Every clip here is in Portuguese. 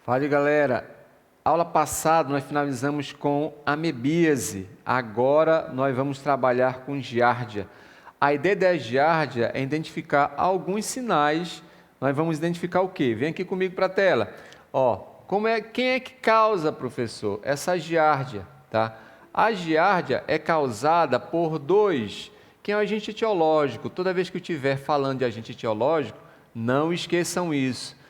Fala, galera. Aula passada nós finalizamos com amebíase. Agora nós vamos trabalhar com giardia. A ideia da giardia é identificar alguns sinais. Nós vamos identificar o quê? Vem aqui comigo para a tela. Quem é que causa, professor, essa giardia, tá? A giardia é causada por dois. Quem é o agente etiológico? Toda vez que eu estiver falando de agente etiológico, não esqueçam isso.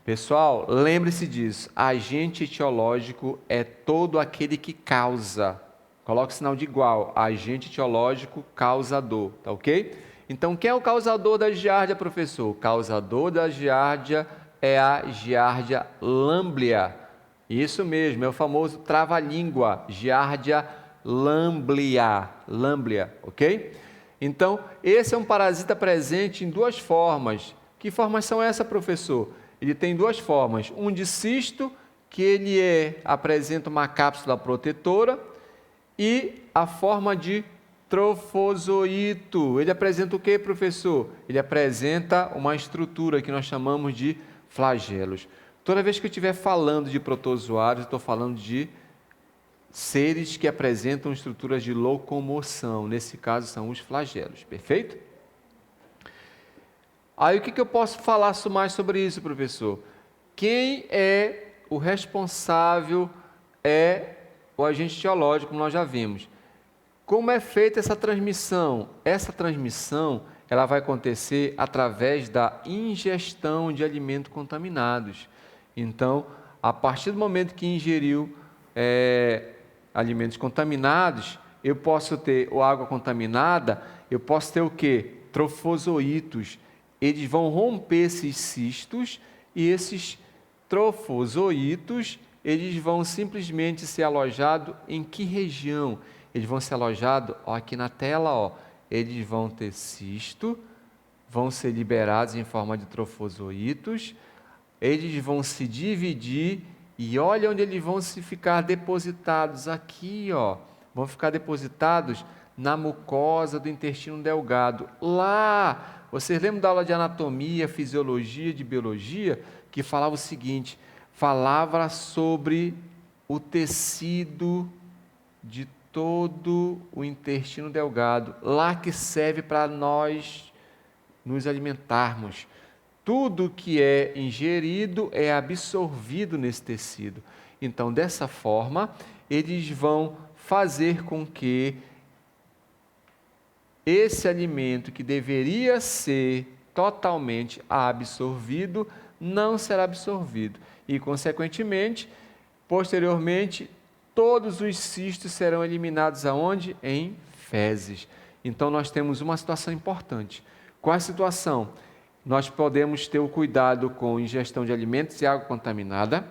Pessoal, lembre-se disso, agente etiológico é todo aquele que causa. Coloque o sinal de igual, agente etiológico, causador, tá ok? Então, quem é o causador da giardia, professor? O causador da giardia é a giardia lamblia. Isso mesmo, é o famoso trava-língua, giardia lamblia, ok? Então, esse é um parasita presente em duas formas. Que formas são essas, professor? Ele tem duas formas, um de cisto, que ele apresenta uma cápsula protetora, e a forma de trofozoito. Ele apresenta o que, professor? Ele apresenta uma estrutura que nós chamamos de flagelos. Toda vez que eu estiver falando de protozoários, eu estou falando de seres que apresentam estruturas de locomoção. Nesse caso, são os flagelos. Perfeito? Aí o que eu posso falar mais sobre isso, professor? Quem é o responsável é o agente etiológico, como nós já vimos. Como é feita essa transmissão? Essa transmissão ela vai acontecer através da ingestão de alimentos contaminados. Então, a partir do momento que ingeriu alimentos contaminados, eu posso ter água contaminada, eu posso ter o quê? Trofozoítos. Eles vão romper esses cistos e esses trofozoítos, eles vão simplesmente ser alojados em que região? Eles vão ser alojados, aqui na tela, eles vão ter cisto, vão ser liberados em forma de trofozoítos, eles vão se dividir e olha onde eles vão se ficar depositados aqui, vão ficar depositados na mucosa do intestino delgado. Lá, vocês lembram da aula de anatomia, fisiologia, de biologia, que falava o seguinte, falava sobre o tecido de todo o intestino delgado, lá que serve para nós nos alimentarmos. Tudo que é ingerido é absorvido nesse tecido. Então, dessa forma, eles vão fazer com que esse alimento que deveria ser totalmente absorvido, não será absorvido. E, consequentemente, posteriormente, todos os cistos serão eliminados aonde? Em fezes. Então, nós temos uma situação importante. Qual a situação? Nós podemos ter o cuidado com ingestão de alimentos e água contaminada.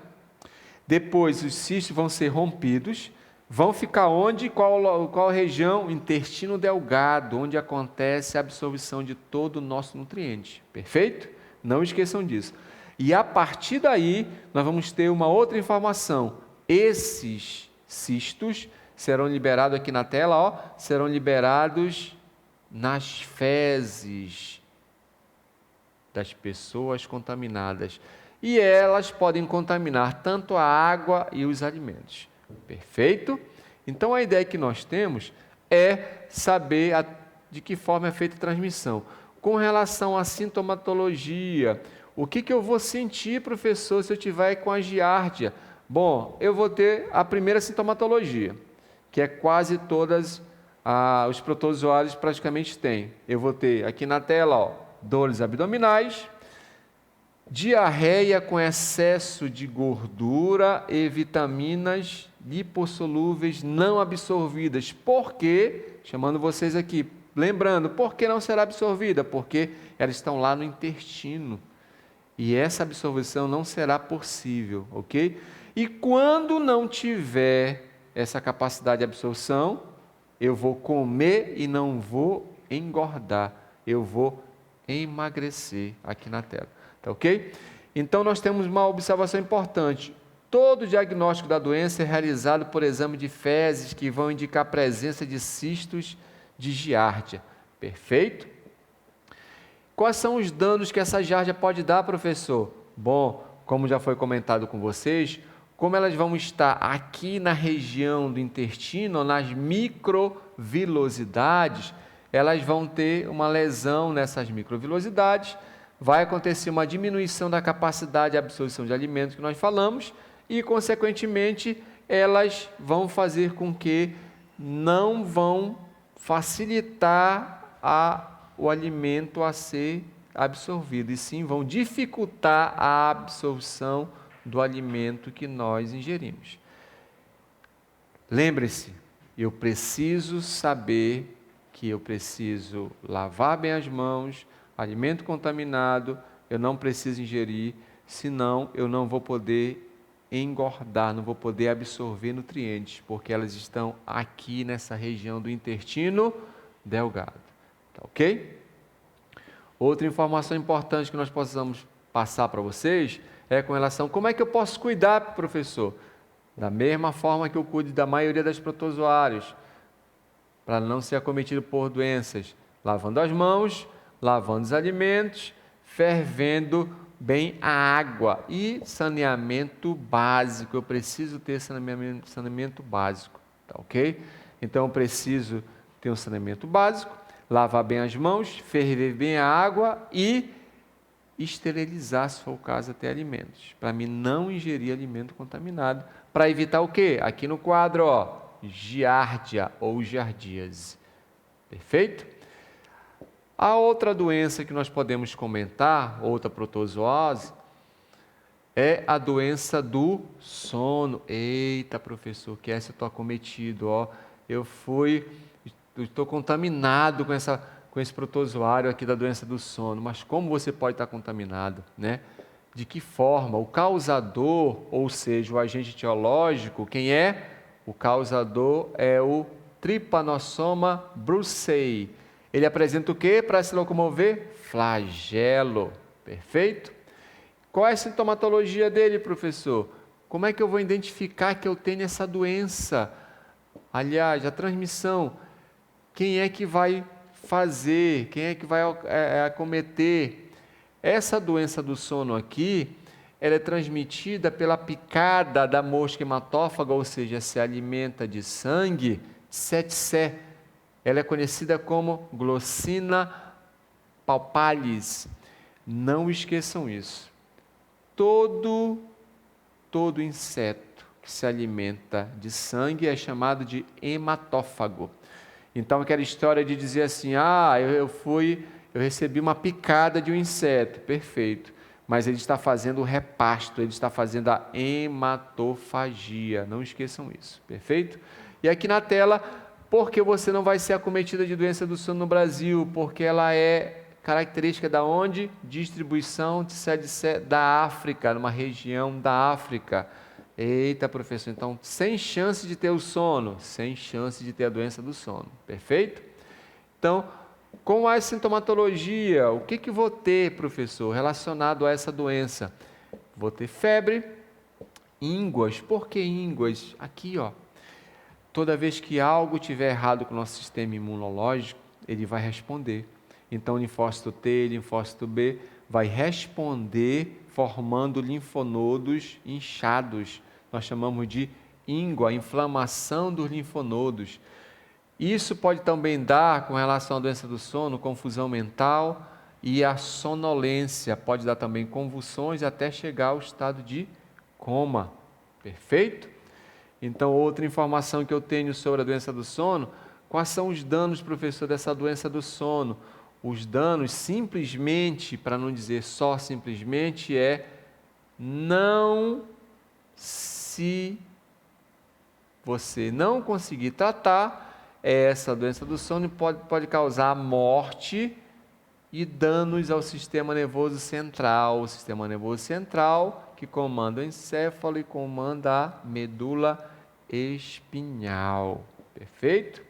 Depois, os cistos vão ser rompidos. Vão ficar onde? Qual região? Intestino delgado, onde acontece a absorção de todo o nosso nutriente. Perfeito? Não esqueçam disso. E a partir daí, nós vamos ter uma outra informação. Esses cistos serão liberados aqui na tela, serão liberados nas fezes das pessoas contaminadas. E elas podem contaminar tanto a água e os alimentos. Perfeito? Então, a ideia que nós temos é saber de que forma é feita a transmissão. Com relação à sintomatologia, o que eu vou sentir, professor, se eu tiver com a giardia? Bom, eu vou ter a primeira sintomatologia, que é quase todas os protozoários praticamente têm. Eu vou ter aqui na tela, dores abdominais, diarreia com excesso de gordura e vitaminas lipossolúveis não absorvidas. Por quê? Chamando vocês aqui, lembrando, por que não será absorvida? Porque elas estão lá no intestino. E essa absorção não será possível, ok? E quando não tiver essa capacidade de absorção, eu vou comer e não vou engordar. Eu vou emagrecer aqui na tela. Tá ok? Então, nós temos uma observação importante. Todo diagnóstico da doença é realizado por exame de fezes que vão indicar a presença de cistos de giardia. Perfeito? Quais são os danos que essa giardia pode dar, professor? Bom, como já foi comentado com vocês, como elas vão estar aqui na região do intestino, nas microvilosidades, elas vão ter uma lesão nessas microvilosidades, vai acontecer uma diminuição da capacidade de absorção de alimentos que nós falamos e, consequentemente, elas vão fazer com que não vão facilitar o alimento a ser absorvido, e sim vão dificultar a absorção do alimento que nós ingerimos. Lembre-se, eu preciso saber que eu preciso lavar bem as mãos, alimento contaminado, eu não preciso ingerir, senão eu não vou poder engordar, não vou poder absorver nutrientes, porque elas estão aqui nessa região do intestino delgado. Tá ok? Outra informação importante que nós possamos passar para vocês é com relação a como é que eu posso cuidar, professor? Da mesma forma que eu cuido da maioria das protozoários, para não ser acometido por doenças, lavando as mãos, lavando os alimentos, fervendo bem a água e saneamento básico. Eu preciso ter saneamento básico, tá ok? Então eu preciso ter um saneamento básico, lavar bem as mãos, ferver bem a água e esterilizar, se for o caso, até alimentos, para mim não ingerir alimento contaminado, para evitar o quê? Aqui no quadro, ó, giardia ou giardíase. Perfeito? A outra doença que nós podemos comentar, outra protozoose, é a doença do sono. Eita, professor, que essa eu estou acometido, ó. Eu estou contaminado com esse protozoário aqui da doença do sono. Mas como você pode estar contaminado, né? De que forma? O causador, ou seja, o agente etiológico, quem é? O causador é o Trypanosoma brucei. Ele apresenta o quê para se locomover? Flagelo. Perfeito? Qual é a sintomatologia dele, professor? Como é que eu vou identificar que eu tenho essa doença? Aliás, a transmissão, quem é que vai fazer? Quem é que vai acometer? Essa doença do sono aqui, ela é transmitida pela picada da mosca hematófaga, ou seja, se alimenta de sangue, tsetse. Ela é conhecida como Glossina palpalis. Não esqueçam isso. Todo inseto que se alimenta de sangue é chamado de hematófago. Então, aquela história de dizer assim, eu recebi uma picada de um inseto, perfeito, mas ele está fazendo o repasto, ele está fazendo a hematofagia, não esqueçam isso, perfeito? E aqui na tela, por que você não vai ser acometida de doença do sono no Brasil? Porque ela é característica da onde? Distribuição de Tsetse da África, numa região da África. Eita, professor, então, sem chance de ter o sono, sem chance de ter a doença do sono, perfeito? Então, com a sintomatologia, o que vou ter, professor, relacionado a essa doença? Vou ter febre, ínguas. Por que ínguas? Aqui, ó. Toda vez que algo tiver errado com o nosso sistema imunológico, ele vai responder. Então, o linfócito T, linfócito B, vai responder formando linfonodos inchados. Nós chamamos de íngua, inflamação dos linfonodos. Isso pode também dar, com relação à doença do sono, confusão mental e a sonolência. Pode dar também convulsões até chegar ao estado de coma. Perfeito? Então, outra informação que eu tenho sobre a doença do sono, quais são os danos, professor, dessa doença do sono? Os danos, simplesmente, para não dizer só simplesmente, se você não conseguir tratar, essa doença do sono pode causar morte e danos ao sistema nervoso central. O sistema nervoso central, que comanda o encéfalo e comanda a medula espinhal. Perfeito?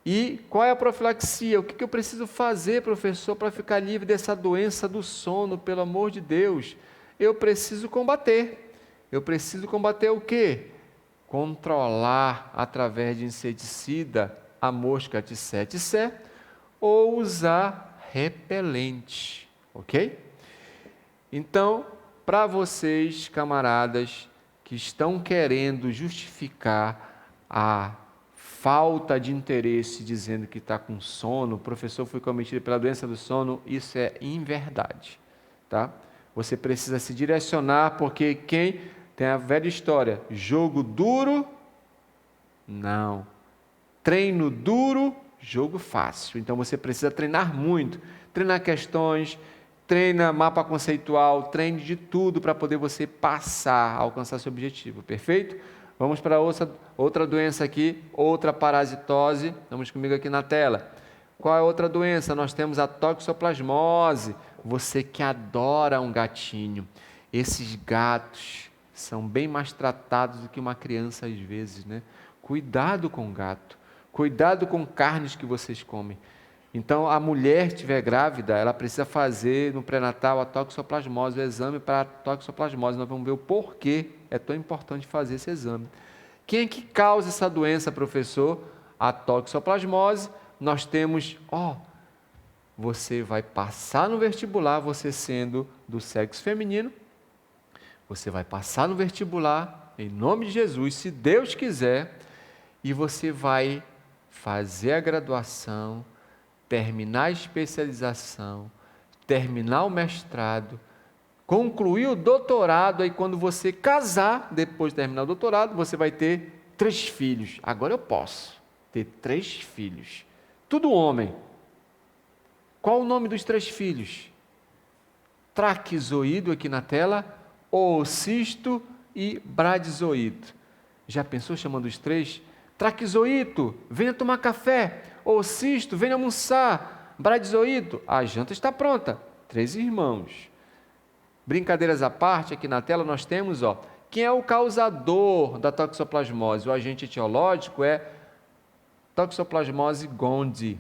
E qual é a profilaxia? O que eu preciso fazer, professor, para ficar livre dessa doença do sono, pelo amor de Deus? Eu preciso combater. Eu preciso combater o quê? Controlar através de inseticida a mosca tsetse ou usar repelente, ok? Então, para vocês, camaradas, que estão querendo justificar a falta de interesse, dizendo que está com sono, o professor foi cometido pela doença do sono, isso é inverdade, tá? Você precisa se direcionar, porque quem tem a velha história, jogo duro, não. Treino duro, jogo fácil. Então você precisa treinar muito, treinar questões, treina mapa conceitual, treine de tudo para poder você passar, alcançar seu objetivo, perfeito? Vamos para outra doença aqui, outra parasitose. Vamos comigo aqui na tela. Qual é a outra doença? Nós temos a toxoplasmose. Você que adora um gatinho. Esses gatos são bem mais tratados do que uma criança às vezes, né? Cuidado com o gato. Cuidado com carnes que vocês comem. Então, a mulher que estiver grávida, ela precisa fazer no pré-natal a toxoplasmose, o exame para a toxoplasmose. Nós vamos ver o porquê é tão importante fazer esse exame. Quem é que causa essa doença, professor? A toxoplasmose. Nós temos, você vai passar no vestibular, você sendo do sexo feminino, você vai passar no vestibular, em nome de Jesus, se Deus quiser, e você vai fazer a graduação, terminar a especialização, terminar o mestrado, concluir o doutorado, aí quando você casar, depois de terminar o doutorado, você vai ter 3 filhos. Agora eu posso ter 3 filhos. Tudo homem. Qual o nome dos 3 filhos? Traquizoído aqui na tela, oocisto e bradizoído. Já pensou chamando os 3? Traquizoíto, venha tomar café. Oocisto, venha almoçar. Bradizoíto, a janta está pronta. 3 irmãos. Brincadeiras à parte, aqui na tela nós temos, quem é o causador da toxoplasmose? O agente etiológico é Toxoplasmose gondii.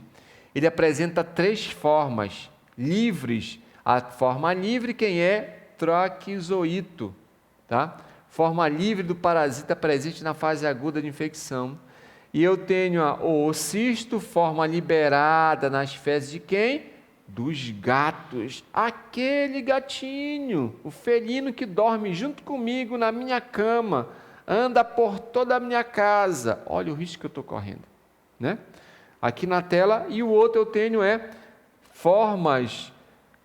Ele apresenta 3 formas livres. A forma livre, quem é? Traquizoíto, tá? Forma livre do parasita presente na fase aguda de infecção. E eu tenho o oocisto, forma liberada nas fezes de quem? Dos gatos. Aquele gatinho, o felino que dorme junto comigo na minha cama, anda por toda a minha casa. Olha o risco que eu estou correndo, né? Aqui na tela, e o outro eu tenho formas.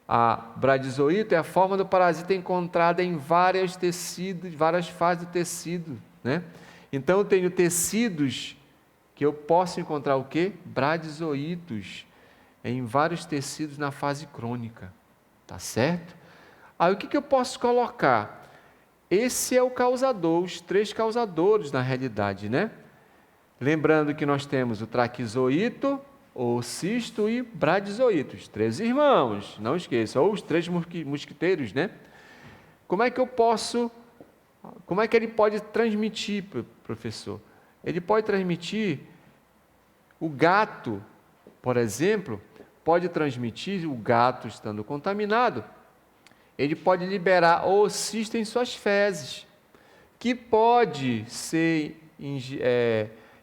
A bradizoíto é a forma do parasita encontrada em vários tecidos, várias fases do tecido, né? Então eu tenho tecidos que eu posso encontrar o quê? Bradizoítos em vários tecidos na fase crônica, tá certo? Aí o que eu posso colocar? Esse é o causador, os 3 causadores na realidade, né? Lembrando que nós temos o traquizoíto, oocisto e bradizoíto, os 3 irmãos, não esqueça, ou os 3 mosquiteiros, né? Como é que ele pode transmitir, professor? Ele pode transmitir, o gato, por exemplo, pode transmitir, o gato estando contaminado, ele pode liberar oocisto em suas fezes, que pode ser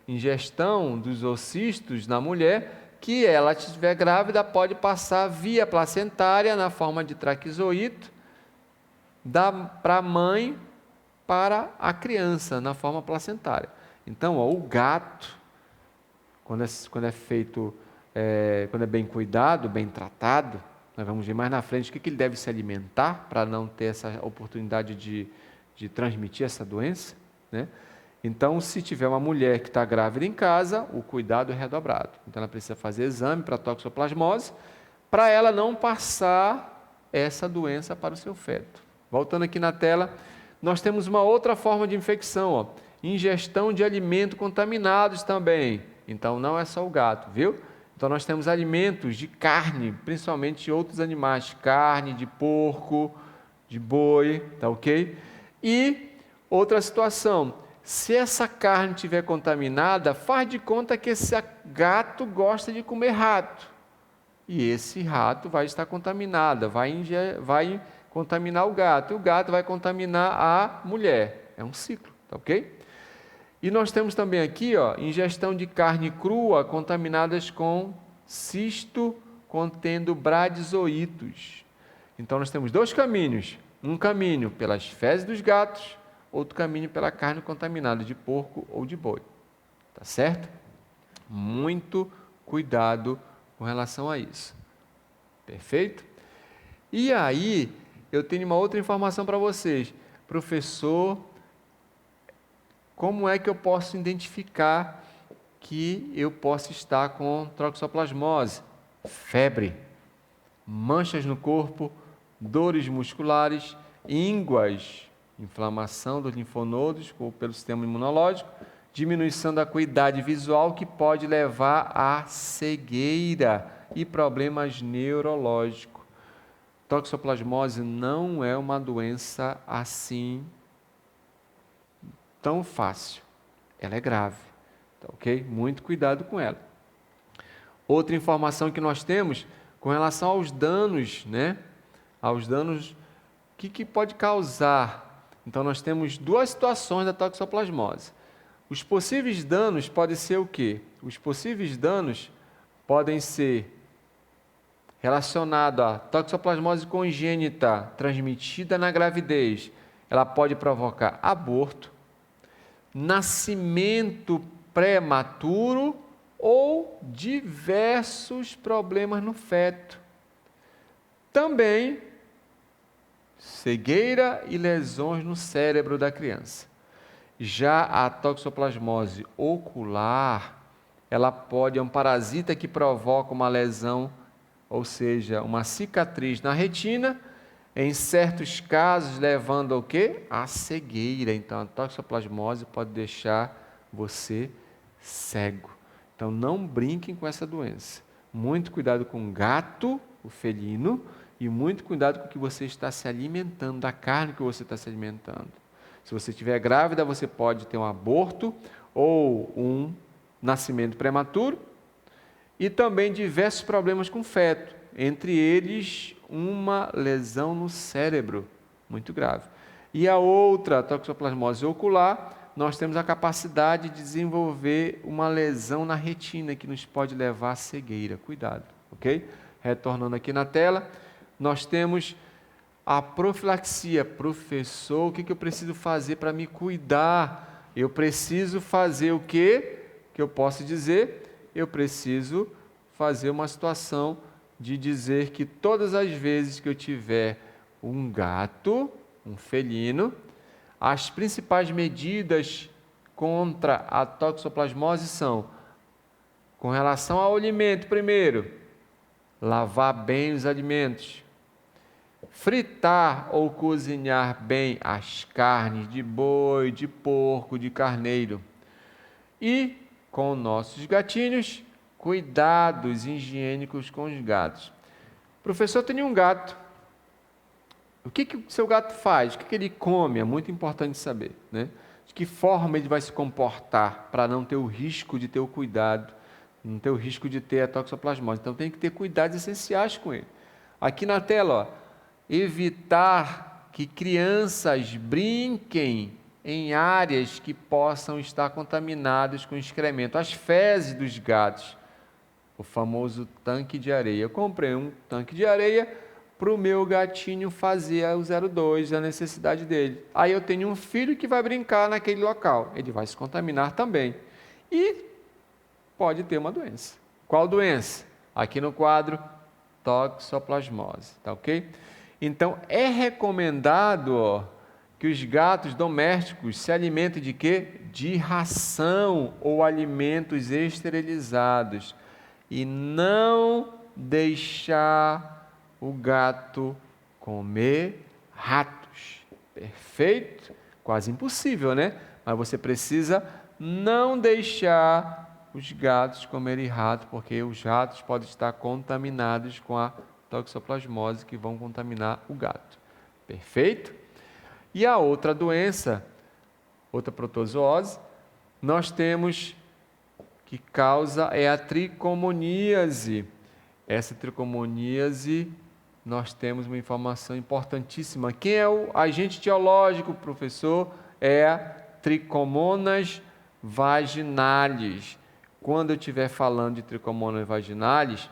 ingestão dos oocistos na mulher, que ela estiver grávida, pode passar via placentária na forma de traquizoíto, para a mãe, para a criança, na forma placentária. Então, o gato, quando é feito, quando é bem cuidado, bem tratado, nós vamos ver mais na frente o que ele deve se alimentar para não ter essa oportunidade de transmitir essa doença, né? Então, se tiver uma mulher que está grávida em casa, o cuidado é redobrado. Então, ela precisa fazer exame para toxoplasmose, para ela não passar essa doença para o seu feto. Voltando aqui na tela, nós temos uma outra forma de infecção, ingestão de alimentos contaminados também. Então, não é só o gato, viu? Então, nós temos alimentos de carne, principalmente de outros animais, carne de porco, de boi, tá ok? E outra situação, se essa carne estiver contaminada, faz de conta que esse gato gosta de comer rato. E esse rato vai estar contaminado, vai contaminar o gato. E o gato vai contaminar a mulher. É um ciclo, tá ok? E nós temos também aqui, ingestão de carne crua contaminadas com cisto contendo bradizoítos. Então nós temos 2 caminhos. Um caminho pelas fezes dos gatos, outro caminho pela carne contaminada de porco ou de boi. Tá certo? Muito cuidado com relação a isso. Perfeito? E aí, eu tenho uma outra informação para vocês. Professor, como é que eu posso identificar que eu posso estar com toxoplasmose? Febre, manchas no corpo, dores musculares, ínguas, inflamação dos linfonodos ou pelo sistema imunológico, diminuição da acuidade visual que pode levar à cegueira e problemas neurológicos. Toxoplasmose não é uma doença assim tão fácil. Ela é grave, tá ok? Muito cuidado com ela. Outra informação que nós temos com relação aos danos, né? Aos danos, o que pode causar? Então, nós temos duas situações da toxoplasmose. Os possíveis danos podem ser o quê? Os possíveis danos podem ser relacionados à toxoplasmose congênita transmitida na gravidez. Ela pode provocar aborto, nascimento prematuro ou diversos problemas no feto. Também cegueira e lesões no cérebro da criança. Já a toxoplasmose ocular, ela é um parasita que provoca uma lesão, ou seja, uma cicatriz na retina, em certos casos levando ao quê? A cegueira. Então, a toxoplasmose pode deixar você cego. Então, não brinquem com essa doença. Muito cuidado com o gato, o felino, e muito cuidado com o que você está se alimentando, da carne que você está se alimentando. Se você estiver grávida, você pode ter um aborto ou um nascimento prematuro e também diversos problemas com o feto, entre eles uma lesão no cérebro, muito grave. E a outra, a toxoplasmose ocular, nós temos a capacidade de desenvolver uma lesão na retina que nos pode levar à cegueira. Cuidado, ok? Retornando aqui na tela, nós temos a profilaxia. Professor, o que eu preciso fazer para me cuidar? Eu preciso fazer o quê? Que eu posso dizer? Eu preciso fazer uma situação de dizer que todas as vezes que eu tiver um gato, um felino, as principais medidas contra a toxoplasmose são, com relação ao alimento, primeiro, lavar bem os alimentos, fritar ou cozinhar bem as carnes de boi, de porco, de carneiro. E, com nossos gatinhos, cuidados higiênicos com os gatos. Professor, eu tenho um gato. O que o seu gato faz? O que ele come? É muito importante saber, né? De que forma ele vai se comportar para não ter o risco de ter o cuidado, não ter o risco de ter a toxoplasmose. Então, tem que ter cuidados essenciais com ele. Aqui na tela, ó, evitar que crianças brinquem em áreas que possam estar contaminadas com excremento. As fezes dos gatos, o famoso tanque de areia. Eu comprei um tanque de areia para o meu gatinho fazer o 02, a necessidade dele. Aí eu tenho um filho que vai brincar naquele local. Ele vai se contaminar também. E pode ter uma doença. Qual doença? Aqui no quadro, toxoplasmose. Tá ok? Então, é recomendado que os gatos domésticos se alimentem de quê? De ração ou alimentos esterilizados. E não deixar o gato comer ratos. Perfeito? Quase impossível, né? Mas você precisa não deixar os gatos comerem rato, porque os ratos podem estar contaminados com a toxoplasmose que vão contaminar o gato. Perfeito? E a outra doença, outra protozoose, nós temos que causa é a tricomoníase. Essa tricomoníase, nós temos uma informação importantíssima. Quem é o agente etiológico, professor? É a Trichomonas vaginalis. Quando eu estiver falando de Trichomonas vaginalis,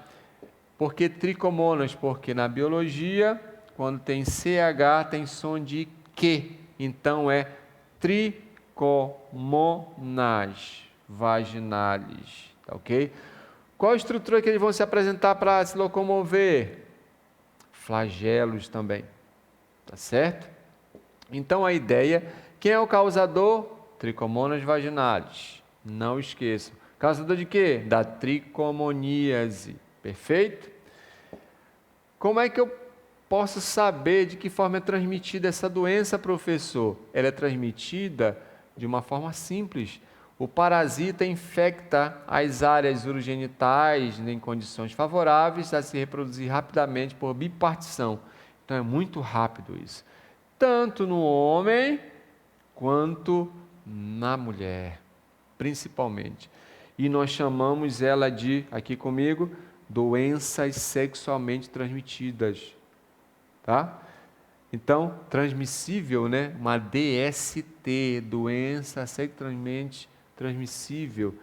por que tricomonas? Porque na biologia, quando tem CH, tem som de Q. Então, é tricomonas vaginalis, tá ok? Qual a estrutura que eles vão se apresentar para se locomover? Flagelos também, tá certo? Então, a ideia, quem é o causador? Tricomonas vaginalis, não esqueçam. Causador de quê? Da tricomoníase, perfeito? Como é que eu posso saber de que forma é transmitida essa doença, professor? Ela é transmitida de uma forma simples. O parasita infecta as áreas urogenitais em condições favoráveis a se reproduzir rapidamente por bipartição. Então é muito rápido isso. Tanto no homem quanto na mulher, principalmente. E nós chamamos ela de, aqui comigo, doenças sexualmente transmitidas, tá? Então, transmissível, né? Uma DST, doença sexualmente transmissível.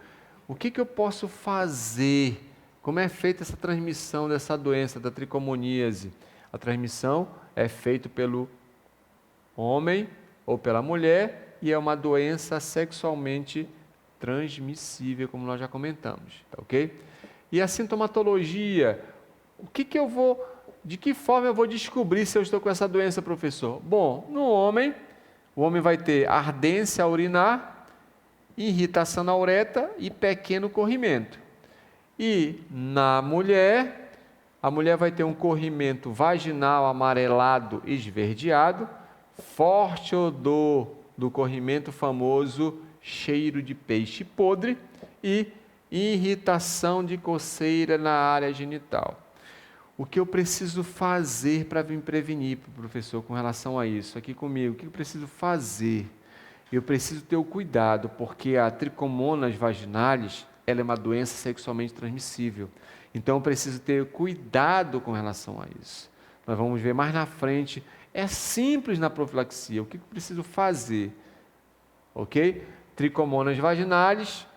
O que eu posso fazer? Como é feita essa transmissão dessa doença, da tricomoníase? A transmissão é feita pelo homem ou pela mulher e é uma doença sexualmente transmissível, como nós já comentamos, tá ok? E a sintomatologia, de que forma eu vou descobrir se eu estou com essa doença, professor? Bom, no homem, o homem vai ter ardência urinar, irritação na uretra e pequeno corrimento. E na mulher, a mulher vai ter um corrimento vaginal amarelado esverdeado, forte odor do corrimento famoso cheiro de peixe podre e irritação de coceira na área genital. O que eu preciso fazer para me prevenir, professor, com relação a isso? Aqui comigo, o que eu preciso fazer? Eu preciso ter o cuidado, porque a tricomonas vaginalis, ela é uma doença sexualmente transmissível. Então, eu preciso ter cuidado com relação a isso. Nós vamos ver mais na frente. É simples na profilaxia. O que eu preciso fazer? Ok? Tricomonas vaginalis.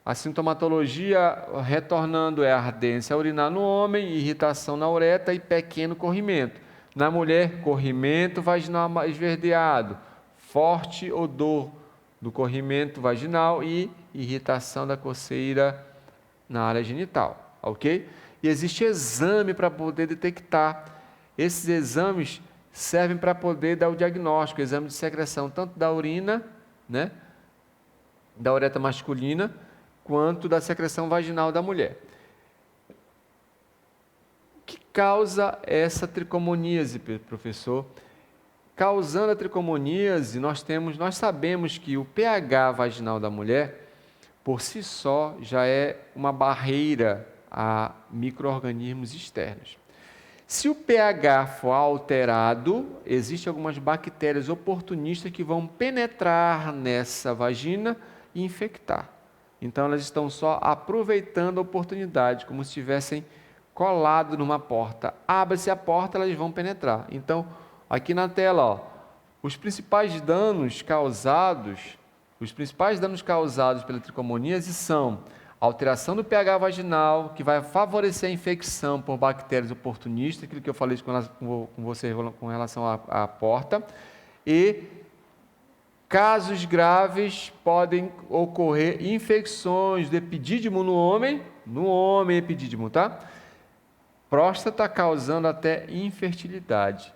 A sintomatologia, retornando, é ardência urinar no homem, irritação na uretra e pequeno corrimento. Na mulher, corrimento vaginal esverdeado, forte odor do corrimento vaginal e irritação da coceira na área genital, ok? E existe exame para poder detectar. Esses exames servem para poder dar o diagnóstico, exame de secreção, tanto da urina, né, da uretra masculina, quanto da secreção vaginal da mulher. O que causa essa tricomoníase, professor? Causando a tricomoníase, nós sabemos que o pH vaginal da mulher, por si só, já é uma barreira a micro-organismos externos. Se o pH for alterado, existem algumas bactérias oportunistas que vão penetrar nessa vagina e infectar. Então, elas estão só aproveitando a oportunidade, como se estivessem colado numa porta. Abre-se a porta, elas vão penetrar. Então, aqui na tela, ó, os principais danos causados pela tricomoníase são alteração do pH vaginal, que vai favorecer a infecção por bactérias oportunistas, aquilo que eu falei com você com relação à porta, e casos graves podem ocorrer infecções do epidídimo no homem epidídimo, tá? Próstata causando até infertilidade.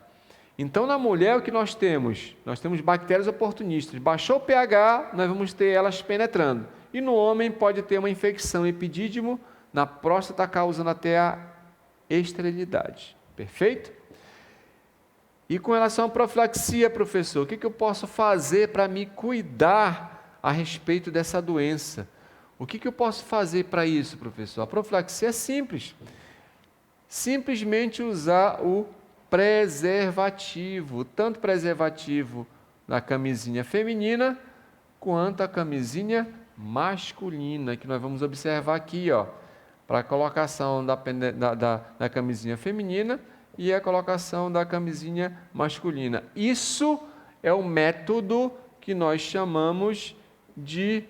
Então, na mulher, o que nós temos? Nós temos bactérias oportunistas. Baixou o pH, nós vamos ter elas penetrando. E no homem pode ter uma infecção epidídimo, na próstata causando até a esterilidade. Perfeito? E com relação à profilaxia, professor, o que eu posso fazer para me cuidar a respeito dessa doença? O que eu posso fazer para isso, professor? A profilaxia é simples. Simplesmente usar o preservativo, tanto preservativo da camisinha feminina, quanto a camisinha masculina, que nós vamos observar aqui, ó, para a colocação da camisinha feminina e a colocação da camisinha masculina. Isso é o método que nós chamamos de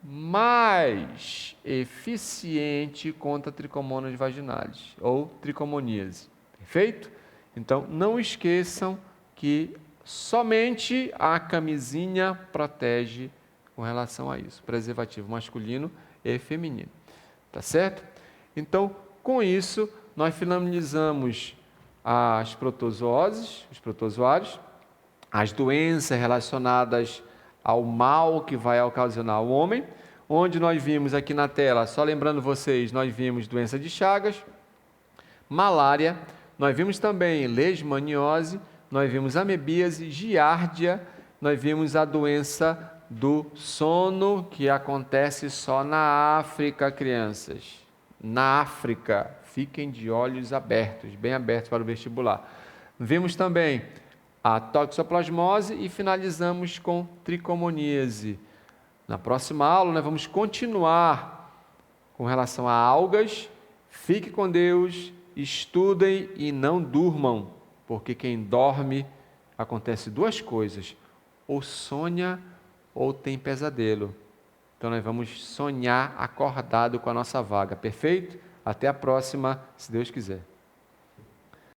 mais eficiente contra tricomonas vaginalis ou tricomoníase. Perfeito? Então, não esqueçam que somente a camisinha protege com relação a isso, preservativo masculino e feminino. Tá certo? Então, com isso, nós finalizamos as protozooses, os protozoários, as doenças relacionadas ao mal que vai ocasionar o homem, onde nós vimos aqui na tela, só lembrando vocês, nós vimos doença de Chagas, malária, nós vimos também leishmaniose, nós vimos amebíase, giardia, nós vimos a doença do sono, que acontece só na África, crianças. Na África, fiquem de olhos abertos, bem abertos para o vestibular. Vimos também a toxoplasmose e finalizamos com tricomoníase. Na próxima aula, nós vamos continuar com relação a algas. Fique com Deus, estudem e não durmam, porque quem dorme, acontece duas coisas: ou sonha ou tem pesadelo. Então nós vamos sonhar acordado com a nossa vaga, perfeito? Até a próxima, se Deus quiser.